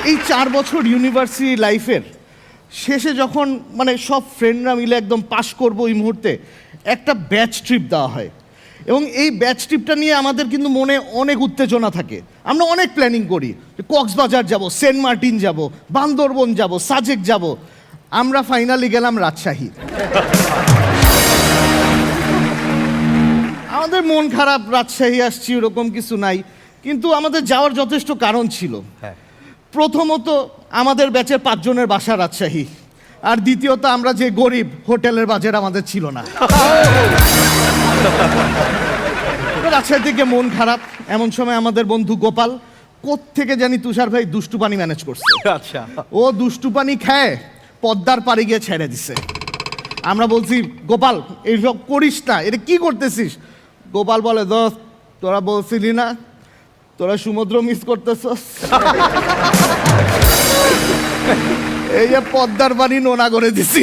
এই 4 বছর ইউনিভার্সিটি লাইফের শেষে যখন মানে সব ফ্রেন্ডরা মিলে একদম পাশ করবো ওই মুহূর্তে একটা ব্যাচ ট্রিপ দেওয়া হয় এবং এই ব্যাচ ট্রিপটা নিয়ে আমাদের কিন্তু মনে অনেক উত্তেজনা থাকে। আমরা অনেক প্ল্যানিং করি, কক্সবাজার যাব, সেন্ট মার্টিন যাব, বান্দরবন যাব, সাজেক যাব। আমরা ফাইনালি গেলাম রাজশাহী। আমাদের মন খারাপ, রাজশাহী আসছি, ওরকম কিছু নাই, কিন্তু আমাদের যাওয়ার যথেষ্ট কারণ ছিল। প্রথমত আমাদের ব্যাচের 5 জনের বাসা রাজশাহী, আর দ্বিতীয়ত আমরা যে গরিব, হোটেলের বাজেট আমাদের ছিল না। রাজশাহী থেকে মন খারাপ, এমন সময় আমাদের বন্ধু গোপাল কোত্থেকে জানি তুষার ভাই দুষ্টু পানি ম্যানেজ করছে। আচ্ছা, ও দুষ্টু পানি খায় পদ্মার পাড়ে গিয়ে ছেড়ে দিছে। আমরা বলছি গোপাল এইসব করিস না, এটা কি করতেছিস? গোপাল বলে দোস্ত তোরা বলছিলি না তোরা সমুদ্র মিস করতেছস, এই যে পদ্মার পানি নোনা করে দিছি।